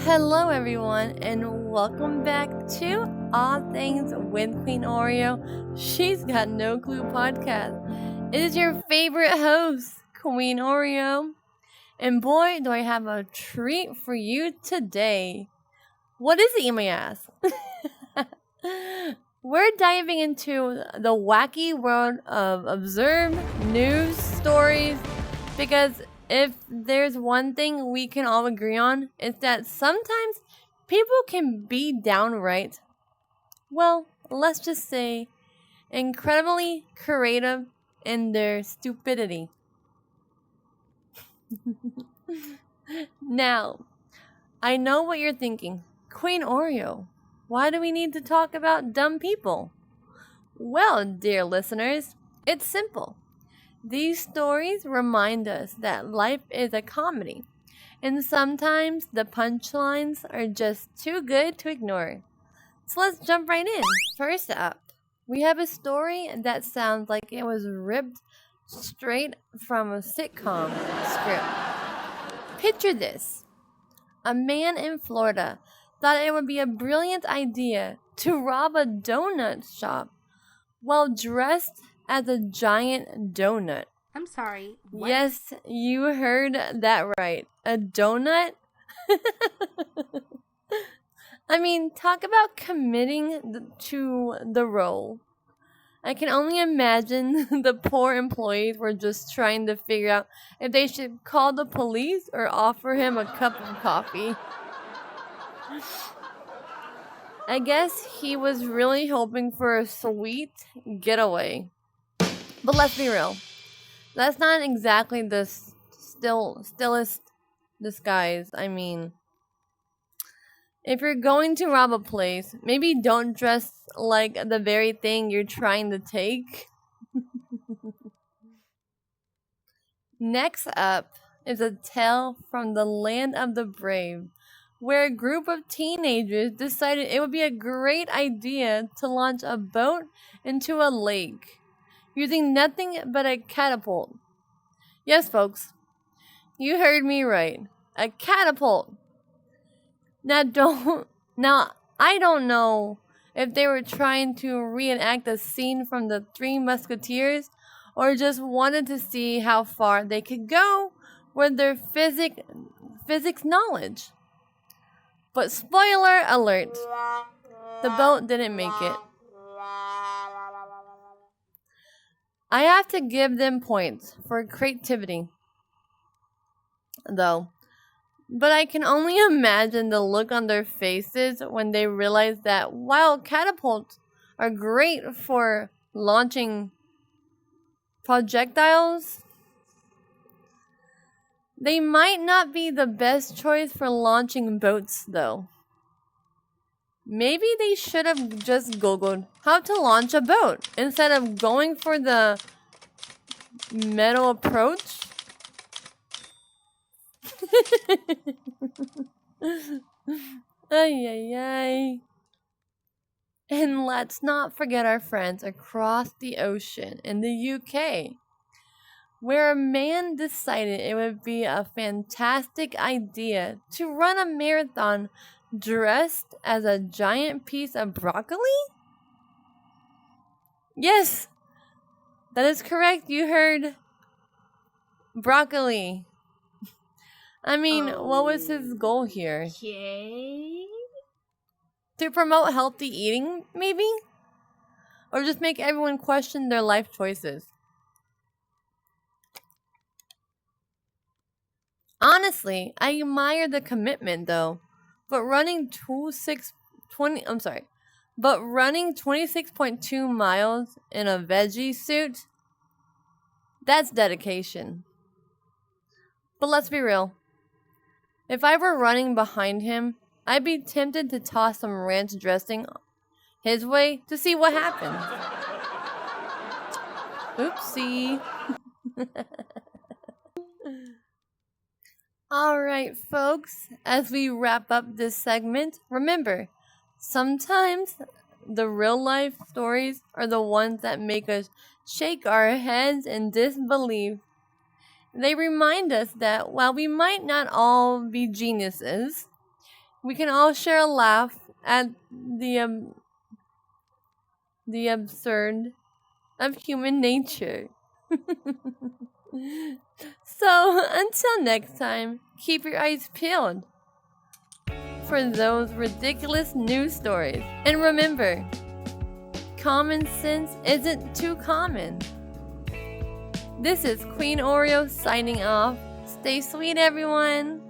Hello, everyone, and welcome back to All Things with Queen Oreo. She's Got No Clue podcast. It is your favorite host, Queen Oreo. And boy, do I have a treat for you today. What is it, you may ask? We're diving into the wacky world of absurd news stories because if there's one thing we can all agree on, it's that sometimes people can be downright, well, let's just say, incredibly creative in their stupidity. Now, I know what you're thinking. Queen Oreo, why do we need to talk about dumb people? Well, dear listeners, it's simple. These stories remind us that life is a comedy, and sometimes the punchlines are just too good to ignore. So let's jump right in. First up, we have a story that sounds like it was ripped straight from a sitcom script. Picture this. A man in Florida thought it would be a brilliant idea to rob a donut shop while dressed as a giant donut. I'm sorry. What? Yes, you heard that right. A donut? I mean, talk about committing to the role. I can only imagine the poor employees were just trying to figure out if they should call the police or offer him a cup of coffee. I guess he was really hoping for a sweet getaway. But let's be real. That's not exactly the stillest disguise. I mean, if you're going to rob a place, maybe don't dress like the very thing you're trying to take. Next up is a tale from the land of the brave, where a group of teenagers decided it would be a great idea to launch a boat into a lake using nothing but a catapult. Yes, folks, you heard me right. A catapult. Now I don't know if they were trying to reenact a scene from the Three Musketeers or just wanted to see how far they could go with their physics knowledge. But spoiler alert, the boat didn't make it. I have to give them points for creativity, though. But I can only imagine the look on their faces when they realize that while catapults are great for launching projectiles, they might not be the best choice for launching boats, though. Maybe they should have just Googled how to launch a boat instead of going for the metal approach. Ay, ay, ay. And let's not forget our friends across the ocean in the UK, where a man decided it would be a fantastic idea to run a marathon dressed as a giant piece of broccoli? Yes, that is correct. You heard broccoli. I mean, what was his goal here? Okay. To promote healthy eating, maybe? Or just make everyone question their life choices? Honestly, I admire the commitment though. But running 26.2 miles in a veggie suit, that's dedication. But let's be real. If I were running behind him, I'd be tempted to toss some ranch dressing his way to see what happens. Oopsie. Alright, folks, as we wrap up this segment, remember, sometimes the real life stories are the ones that make us shake our heads in disbelief. They remind us that while we might not all be geniuses, We can all share a laugh at the absurd of human nature. So, until next time, keep your eyes peeled for those ridiculous news stories. And remember, common sense isn't too common. This is Queen Oreo signing off. Stay sweet, everyone.